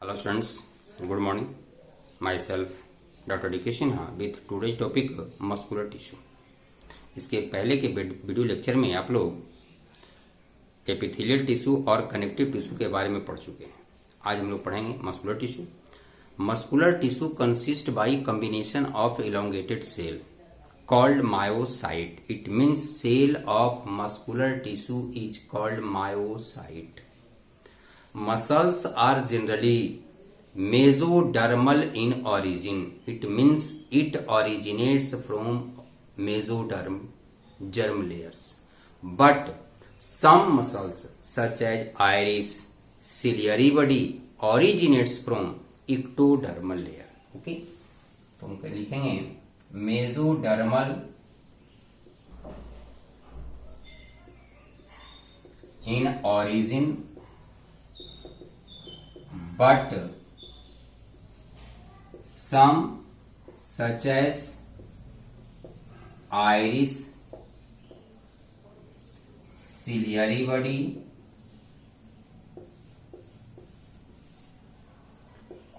Hello students, good morning. Myself Dr. D. K. Sinha with today's topic muscular tissue. इसके पहले के video lecture में आप लोग एपिथेलियल टिश्यू और कनेक्टिव टिश्यू के बारे में पढ़ चुके हैं. आज हम लोग पढ़ेंगे muscular tissue. Muscular tissue consist by combination of elongated cell called myocyte. It means cell of muscular tissue is called myocyte. Muscles are generally mesodermal in origin. It means it originates from mesoderm germ layers. But some muscles such as iris, ciliary body originates from ectodermal layer. Okay? तो हम लिखेंगे mesodermal in origin but some such as iris, ciliary body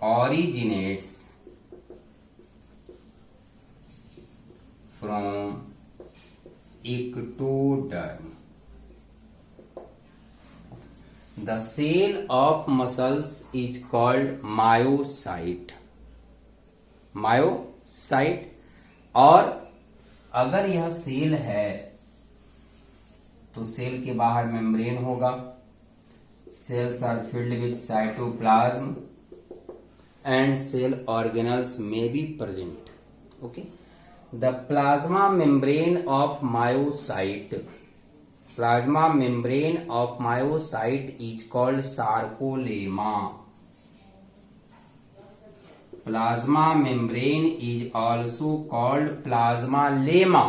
originates from ectoderm. The cell of muscles is called myocyte. Myocyte. और अगर यह cell है तो cell के बाहर मेम्ब्रेन होगा. Cells are filled with cytoplasm and cell organelles may be present. Okay. The plasma membrane of myocyte is called sarcolemma. Plasma membrane is also called plasma lemma,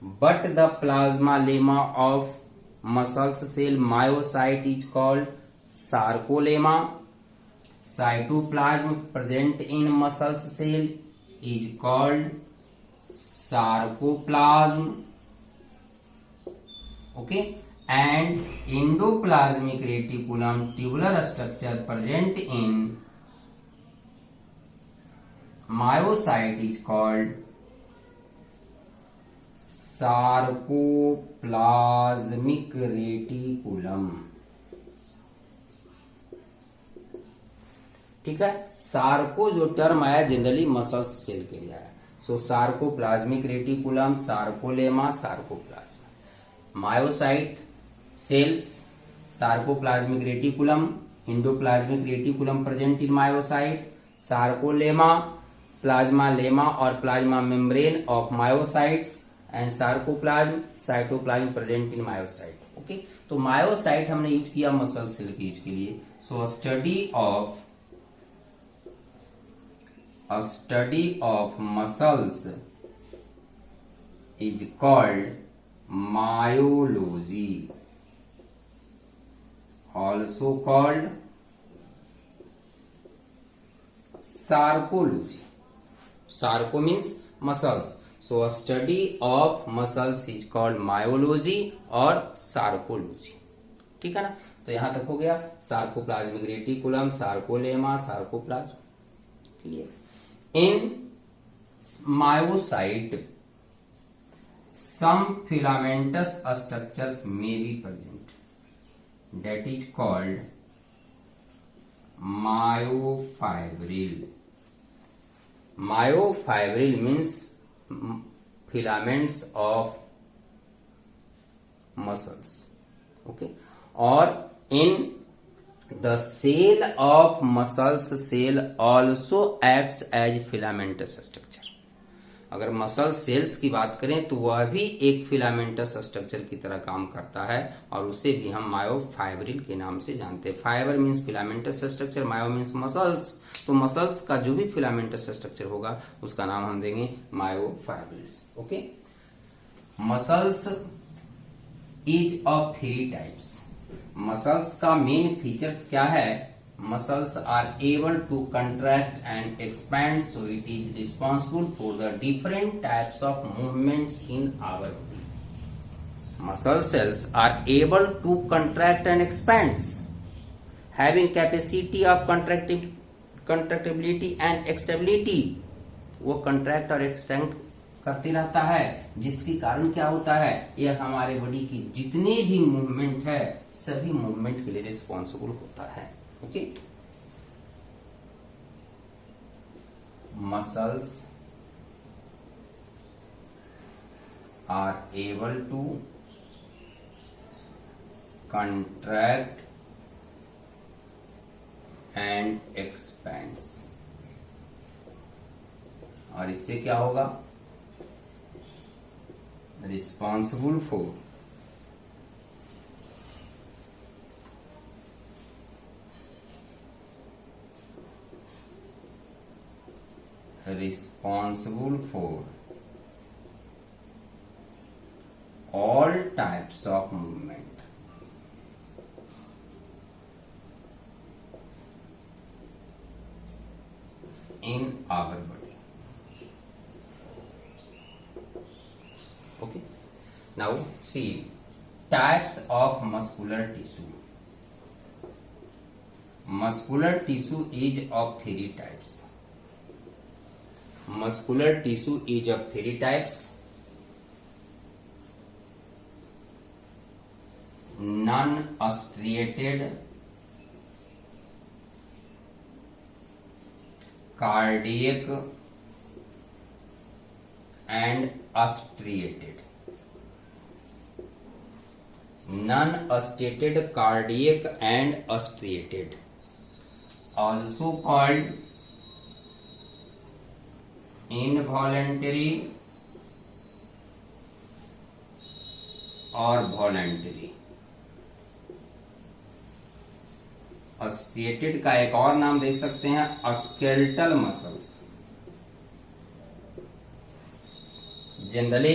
but the plasma lemma of muscle cell myocyte is called sarcolemma. Cytoplasm present in muscle cell is called sarcoplasm. Okay, and endoplasmic reticulum tubular structure present in myocyte is called sarcoplasmic reticulum. ठीक है. Sarco जो term आया generally muscles cell के लिए आया. So sarcoplasmic reticulum, sarcolemma, sarcoplasm. Myocyte cells, sarcoplasmic reticulum, endoplasmic reticulum present in myocyte, sarcolemma, plasma lemma or plasma membrane of myocytes and sarcoplasm, cytoplasm present in myocyte. Okay, तो myocyte हमने use किया muscle cell के use के लिए. So a study of muscles is called myology, also called sarcology. Sarco means muscles, so a study of muscles is called myology or sarcology. ठीक है ना. तो यहां तक हो गया. Sarcoplasmic reticulum, sarcolemma, sarcoplasm. Clear. In myocyte some filamentous structures may be present, that is called myofibril. Myofibril means filaments of muscles. Okay, or in the cell of muscles cell also acts as filamentous structure. अगर muscle cells की बात करें तो वह भी एक filamentous structure की तरह काम करता है और उसे भी हम मायोफाइब्रिल के नाम से जानते हैं. Fibre means filamentous structure, myo means muscles. तो मसल्स का जो भी फिलामेंटस स्ट्रक्चर होगा उसका नाम हम देंगे myofibrils. Okay. Muscles is of 3 types. Muscles का मेन फीचर्स क्या है? Muscles are able to contract and expand, so it is responsible for the different types of movements in our body. Muscle cells are able to contract and expand, having capacity of contracting contractibility and extensibility, वो contract और extend करते रहता है, जिसके कारण क्या होता है, यह हमारे बॉडी की जितने भी मूवमेंट है सभी मूवमेंट के लिए रिस्पॉन्सिबल होता है। Okay, muscles are able to contract and expands, और इससे क्या होगा, responsible for all types of movement in our body. Okay, now see types of muscular tissue. Muscular tissue is of three types. Muscular tissue is of three types: non-striated, cardiac and striated. Non-striated, cardiac and striated, also called involuntary or voluntary. Striated का एक और नाम दे सकते हैं skeletal muscles. Generally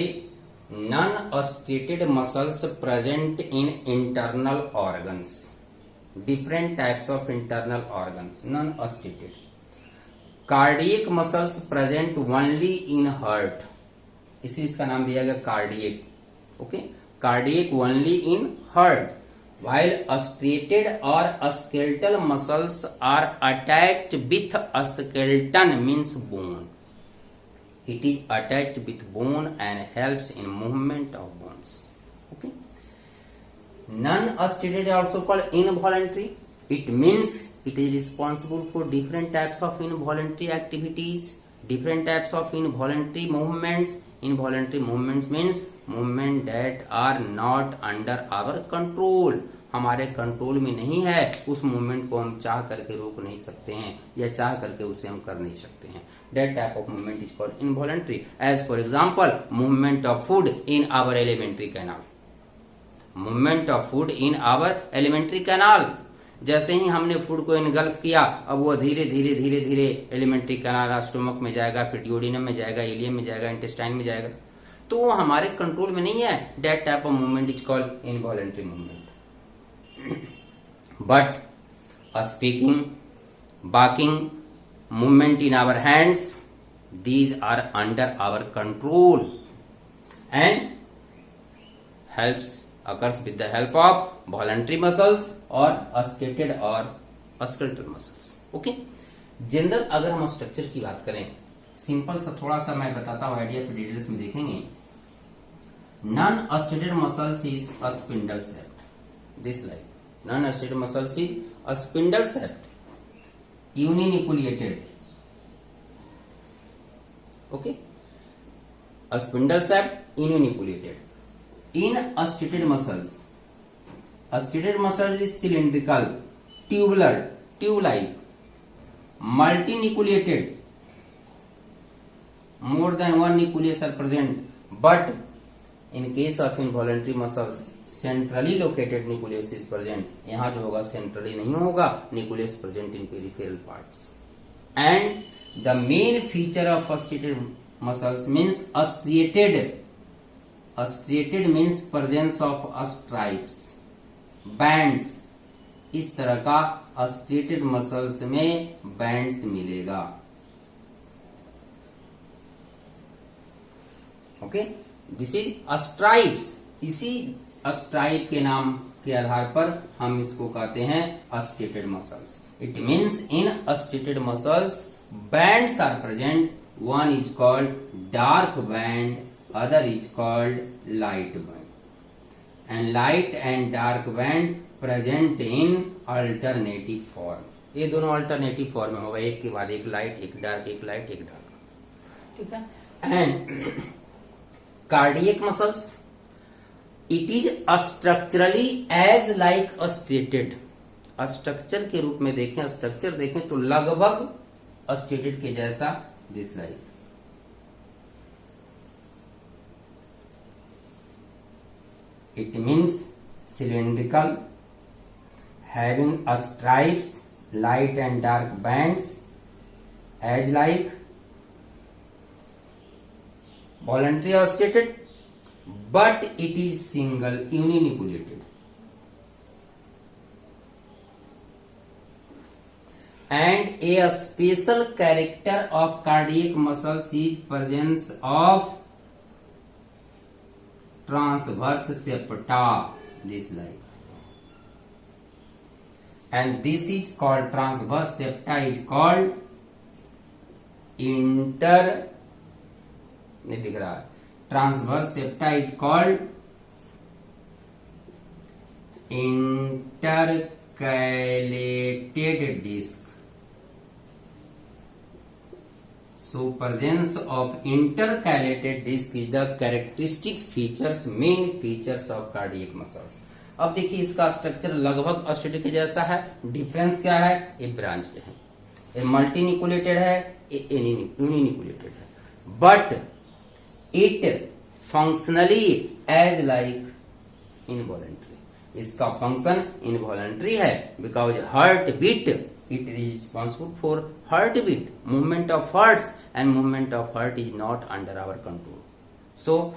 non striated muscles present in internal organs, different types of internal organs, non striated. Cardiac muscles present only in heart, इसी इसका नाम दिया गया cardiac. Okay, cardiac only in heart, while striated or skeletal muscles are attached with a skeleton, means bone. It is attached with bone and helps in movement of bones. Okay. Non-striated is also called involuntary. It means it is responsible for different types of involuntary activities, different types of involuntary movements. Involuntary movements means movement that are not under our control, हमारे control में नहीं है, उस movement को हम चाह करके रोक नहीं सकते हैं या चाह करके उसे हम कर नहीं सकते हैं। That type of movement is called involuntary. As for example, movement of food in our alimentary canal. Movement of food in our alimentary canal. जैसे ही हमने फूड को इनगल्फ किया, अब वो धीरे धीरे धीरे धीरे एलिमेंट्री कैनाल, स्टोमक में जाएगा, फिर ड्यूडेनम में जाएगा, इलियम में जाएगा, इंटेस्टाइन में जाएगा, तो वो हमारे कंट्रोल में नहीं है। That type of movement is called involuntary movement. But speaking, barking, movement in our hands, these are under our control and occurs with the help of voluntary muscles or skeletal or skeletal muscles. Okay, general अगर हम structure की बात करें, simple सा थोड़ा सा मैं बताता हूं आइडिया, फिर डिटेल्स में देखेंगे। Non striated muscles is a spindle shaped, this like non striated muscles is a spindle shaped, uninucleated. Okay, a spindle shaped, uninucleated. In striated muscles, a striated muscle is cylindrical, tubular, tube-like, multinucleated. More than one nucleus are present, but in case of involuntary muscles, centrally located nucleus is present. यहां जो होगा centrally नहीं होगा, nucleus present in peripheral parts. And the main feature of striated muscles means striated. Striated means presence of stripes, bands. इस तरह का striated muscles में bands मिलेगा। Okay, this is stripes. इसी स्ट्राइप के नाम के आधार पर हम इसको कहते हैं striated muscles. It means in stated muscles, bands are present. One is called dark band, other is called light band. And light and dark band present in alternative form. ये दोनों अल्टरनेटिव फॉर्म में होगा, एक के बाद एक light, एक dark, एक लाइट, एक डार्क, ठीक है. And cardiac muscles, it is structurally as like stated. Structure के रूप में देखें, स्ट्रक्चर देखें तो लगभग स्टेटेड के जैसा this like. It means cylindrical, having stripes, light and dark bands, as like voluntary or stated, but it is single uninucleated. And a special character of cardiac muscles is presence of transverse septa, this like. And this is called transverse septa is called नहीं दिख रहा है, transverse septa is called intercalated disc. So presence of intercalated disc is the characteristic features, main features of cardiac muscles. अब देखिए इसका structure लगभग static के जैसा है. डिफरेंस क्या है? ये ब्रांच्ड है, ये मल्टीनिकुलेटेड है, ये यूनिनिकुलेटेड है. But it functionally as like involuntary. इसका फंक्शन इनवॉलेंट्री है because heart beat, it is responsible for heart beat, movement of hearts, and movement of heart is not under our control. So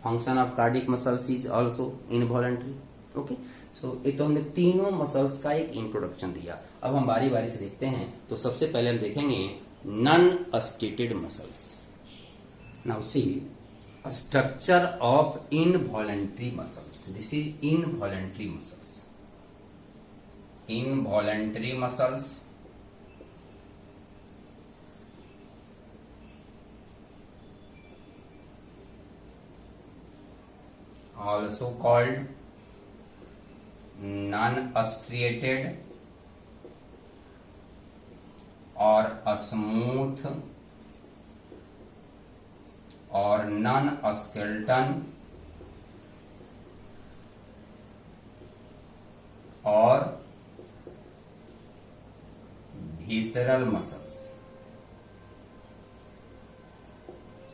function of cardiac muscles is also involuntary. Okay, so ये तो हमने तीनों muscles का एक introduction दिया. अब हम बारी बारी से देखते हैं. तो सबसे पहले हम देखेंगे non striated muscles. Now C structure of involuntary muscles. This is involuntary muscles. Involuntary muscles also called non-striated or smooth or non-skeleton or visceral muscles.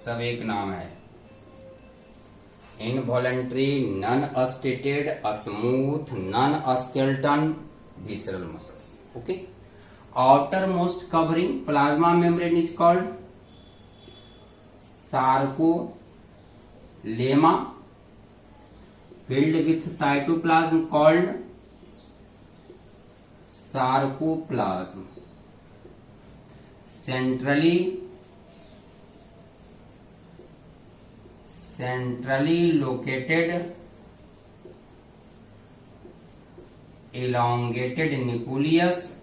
सब एक नाम है. Involuntary, non stated, smooth, non skeleton, visceral muscles. Okay. Outermost covering plasma membrane is called sarcolemma, filled with cytoplasm called sarcoplasm. Centrally located elongated nucleus.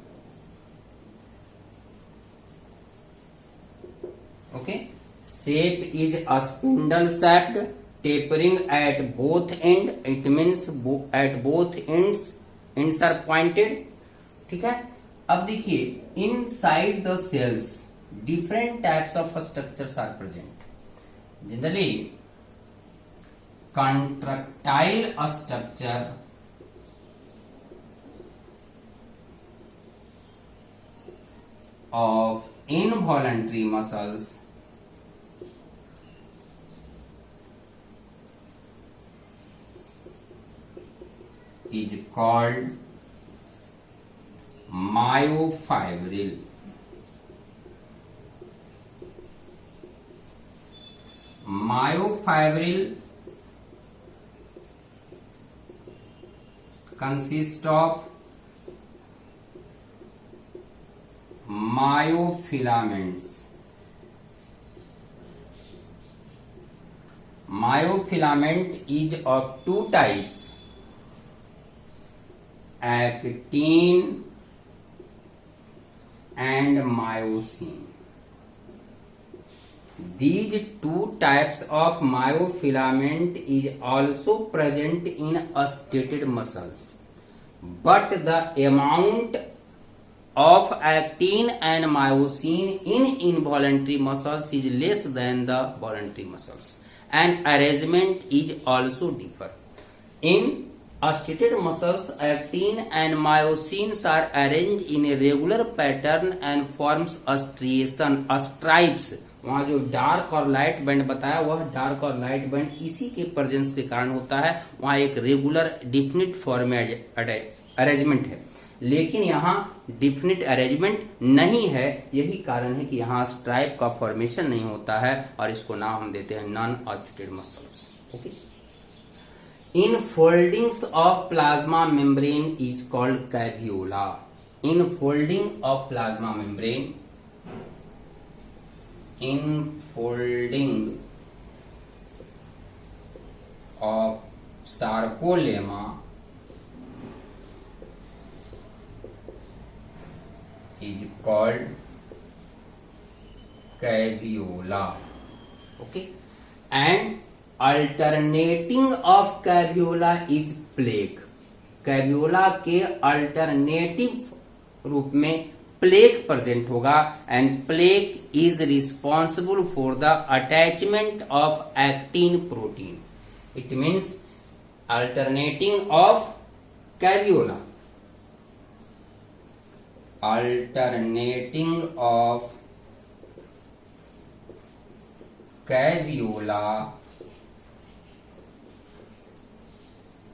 Okay, shape is a spindle shaped, tapering at both ends. It means at both ends are pointed. ठीक है. अब देखिए inside the cells different types of structures are present. Generally contractile structure of involuntary muscles is called myofibril. Myofibril consists of myofilaments. Myofilament is of two types, actin and myosin. These two types of myofilament is also present in stated muscles, but the amount of actin and myosin in involuntary muscles is less than the voluntary muscles, and arrangement is also differ. In stated muscles, actin and myosins are arranged in a regular pattern and forms a striation, stripes. वहां जो dark और light band बताया वह dark और light band इसी के presence के कारण होता है। वहां एक रेगुलर डिफिनिट फॉर्म में अरेंजमेंट है, लेकिन यहाँ डिफिनिट अरेंजमेंट नहीं है। यही कारण है कि यहाँ स्ट्राइप का फॉर्मेशन नहीं होता है और इसको नाम हम देते हैं non striated muscles. Okay, infoldings of plasma membrane is called caveola. Infolding of plasma membrane, infolding of sarcolemma is called caviola. Okay, and alternating of caviola is plaque. caviola के अल्टरनेटिव रूप में प्लेक प्रेजेंट होगा, and plaque is responsible for the attachment of actin protein. It means alternating of caveola, alternating of caviola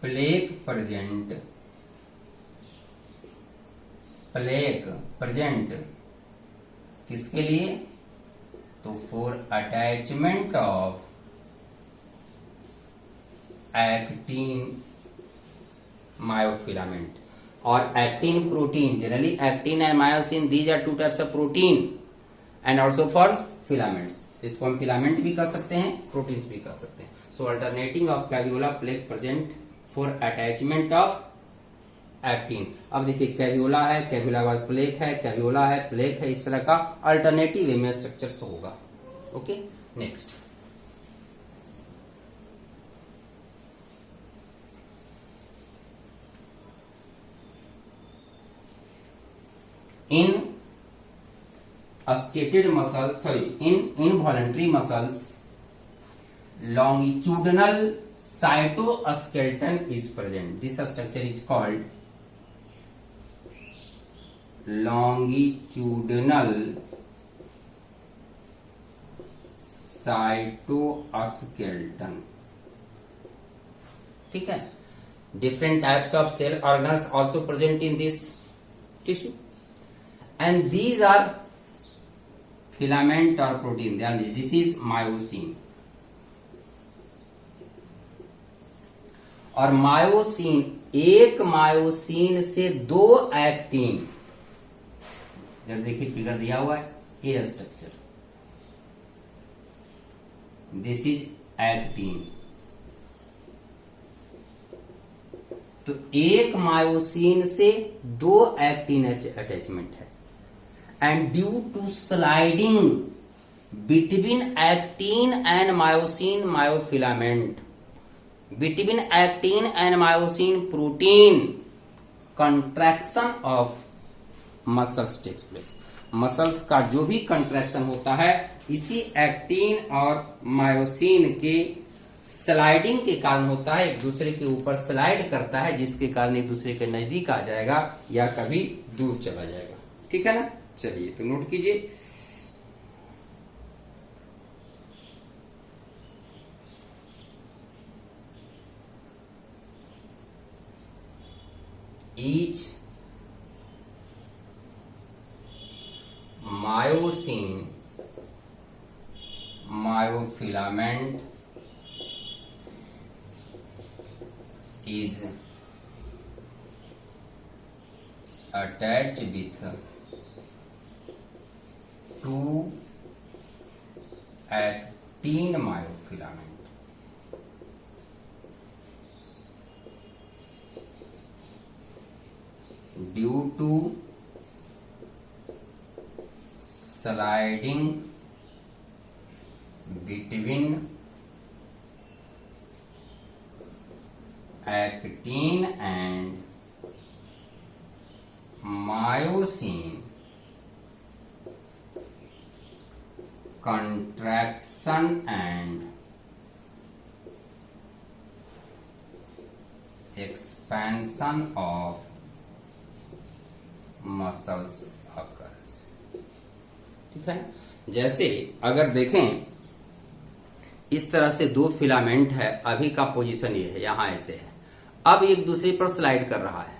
plaque present किसके लिए? तो for attachment of actin myofilament or actin protein. Generally actin and myosin, these are two types of protein and also forms filaments. इसको हम filament भी कह सकते हैं, proteins भी कह सकते हैं. So alternating of caviola plaque present for attachment of actin. अब देखिए कैवियोला है, कैवियोला के बाद प्लेक है, कैवियोला है, प्लेक है, इस तरह का अल्टरनेटिव वे में स्ट्रक्चर होगा. Okay, next. In stated muscles, in involuntary muscles, longitudinal cytoskeleton is present. This structure is called longitudinal cytoskeleton. ठीक है. Different types of cell organelles also present in this tissue. And these are filament or protein. This is myosin. और myosin, एक myosin से दो actin, जब देखिए figure दिया हुआ है ए स्ट्रक्चर, दिस इज एक्टिन. तो एक मायोसिन से दो एक्टिन अटैचमेंट है, and due to sliding between actin and myosin myofilament, between actin and myosin protein, contraction of muscles takes place. Muscles का जो भी कंट्रैक्शन होता है इसी एक्टिन और मायोसिन के स्लाइडिंग के कारण होता है. एक दूसरे के ऊपर स्लाइड करता है, जिसके कारण एक दूसरे के नजदीक आ जाएगा या कभी दूर चला जाएगा. ठीक है ना. चलिए तो नोट कीजिए. each myosin myofilament is attached with two actin myofilament. Due to sliding between actin and myosin, contraction and expansion of muscles occurs। ठीक है, जैसे अगर देखें इस तरह से दो फिलामेंट है, अभी का पोजीशन ये है, यहां ऐसे है, अब एक दूसरे पर स्लाइड कर रहा है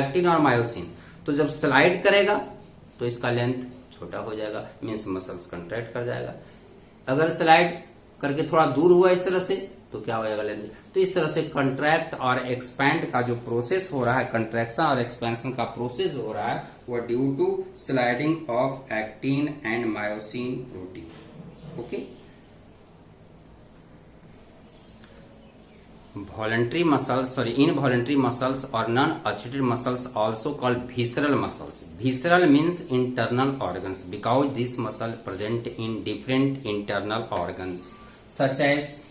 एक्टिन और मायोसिन। तो जब स्लाइड करेगा तो इसका लेंथ छोटा हो जाएगा, मीन्स मसल्स कंट्रैक्ट कर जाएगा। अगर स्लाइड करके थोड़ा दूर हुआ इस तरह से तो क्या हो जाएगा, लेंथ। तो इस तरह से कंट्रैक्ट और एक्सपैंड का जो प्रोसेस हो रहा है, कंट्रैक्शन और एक्सपेंशन का प्रोसेस हो रहा है, वह due to sliding of actin and myosin protein. Okay, voluntary muscles, involuntary muscles or non-associated muscles also called visceral muscles. Visceral means internal organs because these muscles present in different internal organs such as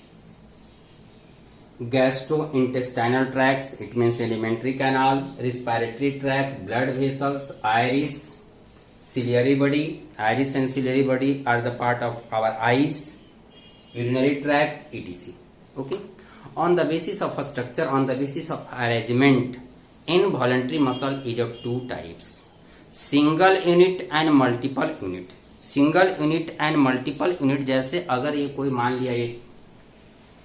gastrointestinal tracts, it means alimentary canal, respiratory tract, blood vessels, iris, ciliary body. Iris and ciliary body are the part of our eyes, urinary tract, etc. Okay. On the basis of a structure, on the basis of arrangement, involuntary muscle is of two types: single unit and multiple unit. Single unit and multiple unit, जैसे अगर ये कोई मान लिया एक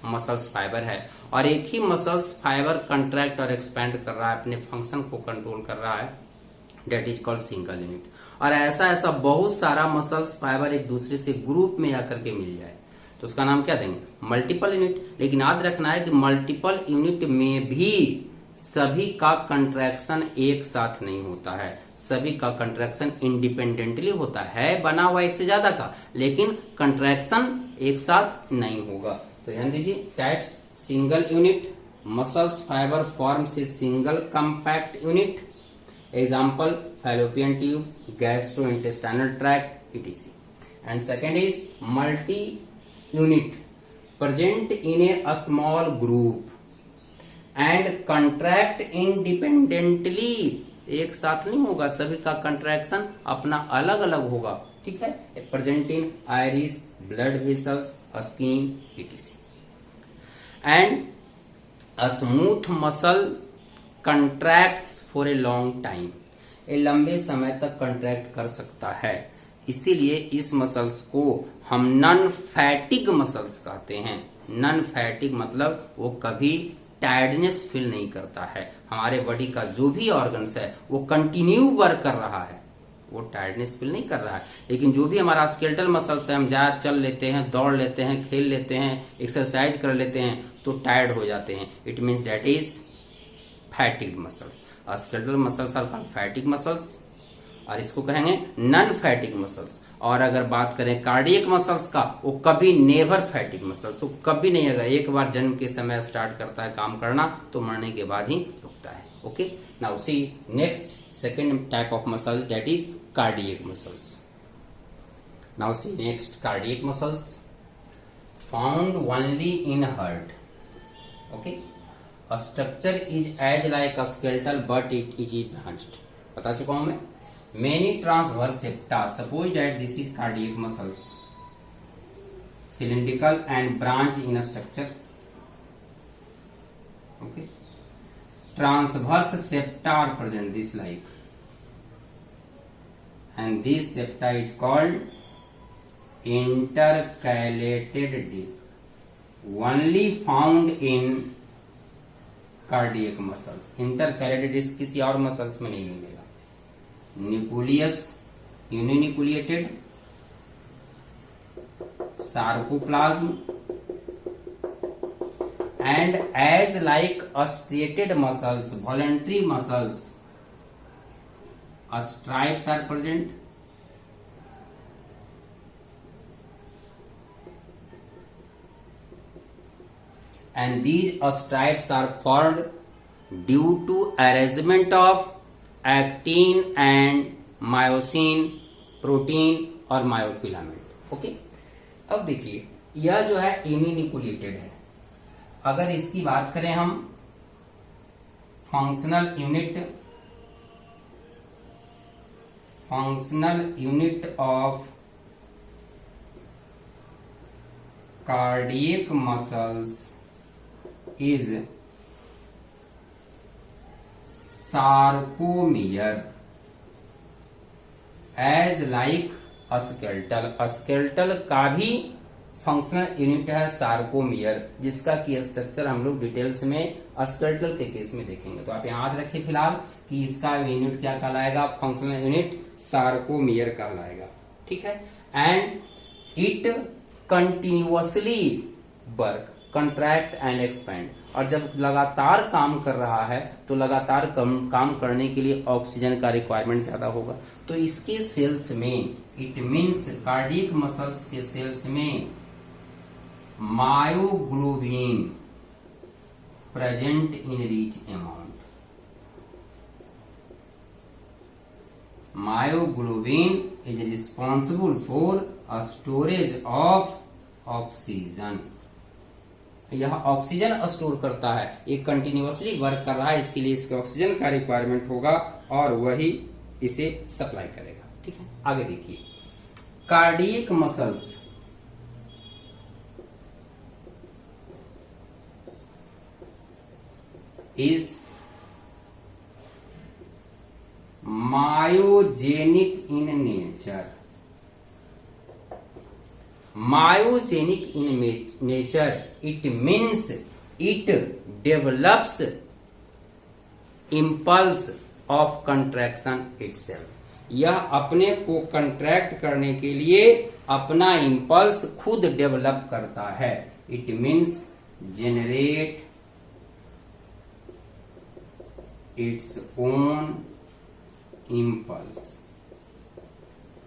muscles fibre है और एक ही मसल्स फाइबर कंट्रैक्ट और एक्सपैंड कर रहा है, अपने फंक्शन को कंट्रोल कर रहा है, that is called single unit. और ऐसा बहुत सारा मसल्स फाइबर एक दूसरे से ग्रुप में आकर के मिल जाए तो उसका नाम क्या देंगे, मल्टीपल यूनिट। लेकिन याद रखना है कि मल्टीपल यूनिट में भी सभी का कंट्रैक्शन एक साथ नहीं होता है, सभी का कंट्रैक्शन इंडिपेंडेंटली होता है, बना हुआ एक से ज्यादा का, लेकिन कंट्रैक्शन एक साथ नहीं होगा। तो ध्यान दीजिए, types: single unit, muscles fibre forms a single compact unit, example fallopian tube, gastrointestinal tract, etc. And second is multi unit present in a small group and contract independently, एक साथ नहीं होगा, सभी का कंट्रैक्शन अपना अलग अलग होगा। ठीक है, present in iris, blood vessels, skin, etc. And a smooth muscle contracts for a long time, ये लंबे समय तक कंट्रैक्ट कर सकता है, इसीलिए इस मसल्स को हम नॉन फैटिग मसल्स कहते हैं। नॉन फैटिग मतलब वो कभी टायर्डनेस फील नहीं करता है, हमारे बॉडी का जो भी ऑर्गन्स है वो कंटिन्यू वर्क कर रहा है, वो टायर्डनेस फील नहीं कर रहा है। लेकिन जो भी हमारा स्केलेटल मसल्स है, हम ज्यादा चल लेते हैं, दौड़ लेते हैं, खेल लेते हैं, एक्सरसाइज कर लेते हैं तो टायर्ड हो जाते हैं, it means that is fatigue muscles. Skeletal muscles are called fatigue muscles और इसको कहेंगे नॉन फैटिग मसल्स। और अगर बात करें कार्डियक मसल्स का, वो कभी नेवर फैटिग मसल्स, वो कभी नहीं, अगर एक बार जन्म के समय स्टार्ट करता है काम करना तो मरने के बाद ही रुकता है। Okay, now see next second type of muscle, that is cardiac muscles. Now see next cardiac muscles found only in heart. Okay, a structure is as like a skeletal but it is branched, बता चुका हूं मैं। Many transverse septa, suppose that this is cardiac muscles, cylindrical and branched in a structure. Okay, transverse septa are present this like, and this septa is called intercalated disc, only found in cardiac muscles. Intercalated disc किसी और muscles में नहीं मिलेगा। Nucleus uninucleated, sarcoplasm and as like striated muscles, voluntary muscles, stripes are present. And these stripes are formed due to arrangement of actin and myosin protein और myofilament. Okay, अब देखिए यह जो है एनिनिकुलेटेड है। अगर इसकी बात करें हम functional unit of cardiac muscles is sarcomere as like skeletal का भी फंक्शनल यूनिट है सार्कोमियर, जिसका की स्ट्रक्चर हम लोग डिटेल्स में स्केलेटल के केस में देखेंगे। तो आप याद रखिए फिलहाल कि इसका यूनिट क्या कहलाएगा, फंक्शनल यूनिट सार्कोमियर कहलाएगा। ठीक है, and it continuously work contract and expand, और जब लगातार काम कर रहा है तो लगातार काम करने के लिए ऑक्सीजन का रिक्वायरमेंट ज्यादा होगा। तो इसके सेल्स में, इट मीन्स कार्डियक मसल्स के सेल्स में myoglobin present in rich amount. Myoglobin is responsible for storage of oxygen. यह ऑक्सीजन स्टोर करता है, ये कंटिन्यूअसली वर्क कर रहा है, इसके लिए इसके ऑक्सीजन का रिक्वायरमेंट होगा और वही इसे सप्लाई करेगा। ठीक है, आगे देखिए, cardiac muscles is myogenic in nature. Myogenic in nature, it means it develops impulse of contraction itself. यह अपने को कंट्रैक्ट करने के लिए अपना इम्पल्स खुद डेवलप करता है। It means generate its own impulse.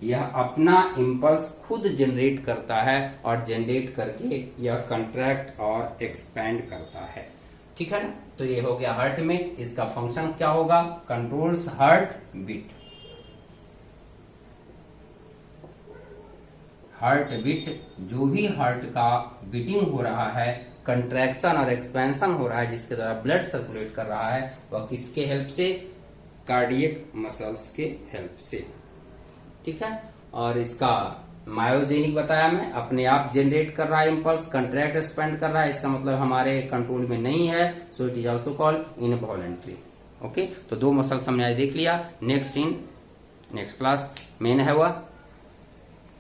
यह अपना इम्पल्स खुद जनरेट करता है और जनरेट करके यह कंट्रैक्ट और एक्सपैंड करता है। ठीक है ना, तो ये हो गया हार्ट में। इसका फंक्शन क्या होगा, controls heart beat. Heart beat, जो भी हार्ट का बीटिंग हो रहा है, कंट्रैक्शन और एक्सपेंशन हो रहा है, जिसके द्वारा ब्लड सर्कुलेट कर रहा है, वह किसके हेल्प से, कार्डियक मसल्स के हेल्प से। ठीक है, और इसका मायोजेनिक बताया मैं, अपने आप जनरेट कर रहा है इम्पल्स, कंट्रैक्ट एक्सपेंड कर रहा है, इसका मतलब हमारे कंट्रोल में नहीं है, so it is also called involuntary. Okay, तो दो मसल्स हमने आज देख लिया। नेक्स्ट क्लास मेन है वह